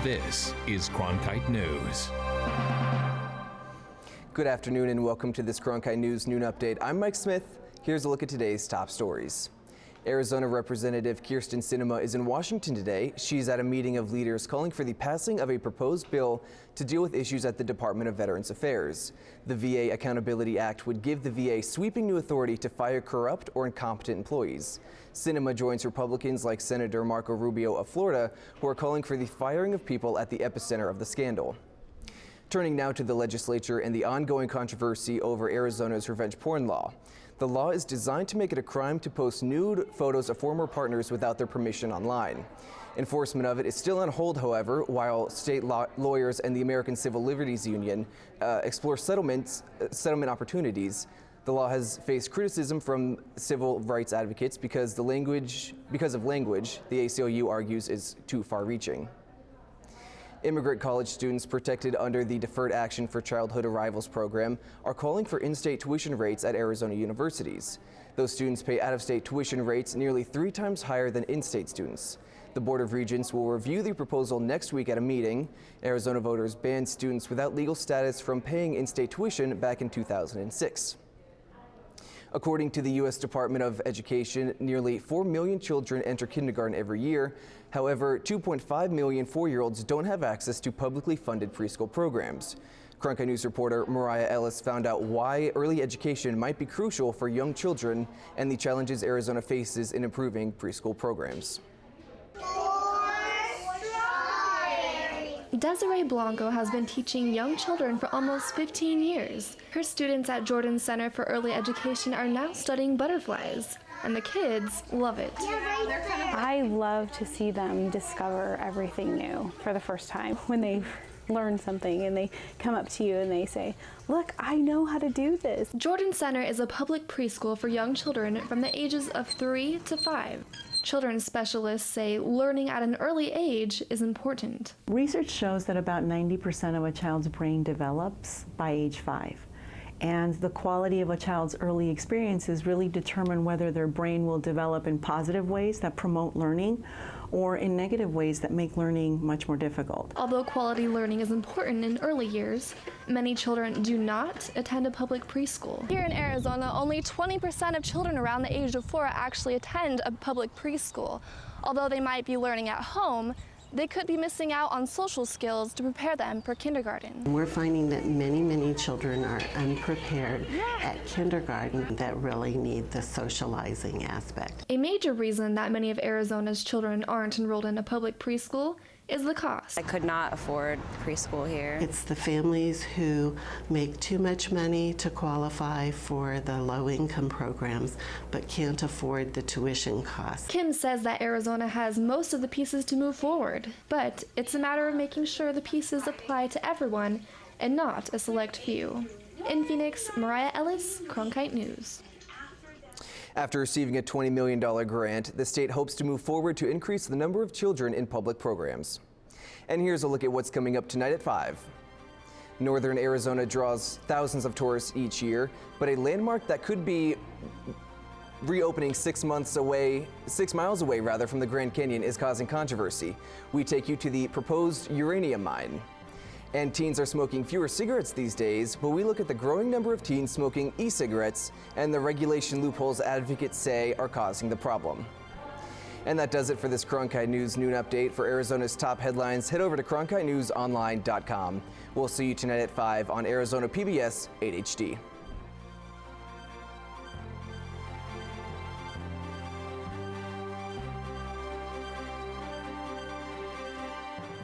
This is Cronkite News. Good afternoon and welcome to this Cronkite News Noon Update. I'm Mike Smith. Here's a look at today's top stories. Arizona Representative Kyrsten Sinema is in Washington today. She's at a meeting of leaders calling for the passing of a proposed bill to deal with issues at the Department of Veterans Affairs. The VA Accountability Act would give the VA sweeping new authority to fire corrupt or incompetent employees. Sinema joins Republicans like Senator Marco Rubio of Florida, who are calling for the firing of people at the epicenter of the scandal. Turning now to the legislature and the ongoing controversy over Arizona's revenge porn law. The law is designed to make it a crime to post nude photos of former partners without their permission online. Enforcement of it is still on hold, however, while state lawyers and the American Civil Liberties Union explore settlement opportunities. The law has faced criticism from civil rights advocates because of language, the ACLU argues is too far-reaching. Immigrant college students protected under the Deferred Action for Childhood Arrivals program are calling for in-state tuition rates at Arizona universities. Those students pay out-of-state tuition rates nearly 3 times higher than in-state students. The Board of Regents will review the proposal next week at a meeting. Arizona voters banned students without legal status from paying in-state tuition back in 2006. According to the U.S. Department of Education, nearly 4 million children enter kindergarten every year. However, 2.5 million 4-year-olds don't have access to publicly funded preschool programs. Cronkite News reporter Mariah Ellis found out why early education might be crucial for young children and the challenges Arizona faces in improving preschool programs. Desiree Blanco has been teaching young children for almost 15 years. Her students at Jordan Center for Early Education are now studying butterflies, and the kids love it. I love to see them discover everything new for the first time when they learn something and they come up to you and they say, "Look, I know how to do this." Jordan Center is a public preschool for young children from the ages of 3 to 5. Children's specialists say learning at an early age is important. Research shows that about 90% of a child's brain develops by age 5. And the quality of a child's early experiences really determine whether their brain will develop in positive ways that promote learning or in negative ways that make learning much more difficult. Although quality learning is important in early years, many children do not attend a public preschool. Here in Arizona, only 20% of children around the age of 4 actually attend a public preschool. Although they might be learning at home, they could be missing out on social skills to prepare them for kindergarten. We're finding that many children are unprepared at kindergarten that really need the socializing aspect. A major reason that many of Arizona's children aren't enrolled in a public preschool is the cost. I could not afford preschool here. It's the families who make too much money to qualify for the low-income programs but can't afford the tuition costs. Kim says that Arizona has most of the pieces to move forward, but it's a matter of making sure the pieces apply to everyone and not a select few. In Phoenix, Mariah Ellis, Cronkite News. After receiving a $20 million grant, the state hopes to move forward to increase the number of children in public programs. And here's a look at what's coming up tonight at 5. Northern Arizona draws thousands of tourists each year, but a landmark that could be reopening 6 miles away from the Grand Canyon is causing controversy. We take you to the proposed uranium mine. And teens are smoking fewer cigarettes these days, but we look at the growing number of teens smoking e-cigarettes and the regulation loopholes advocates say are causing the problem. And that does it for this Cronkite News Noon Update. For Arizona's top headlines, head over to CronkiteNewsOnline.com. We'll see you tonight at 5 on Arizona PBS 8 HD.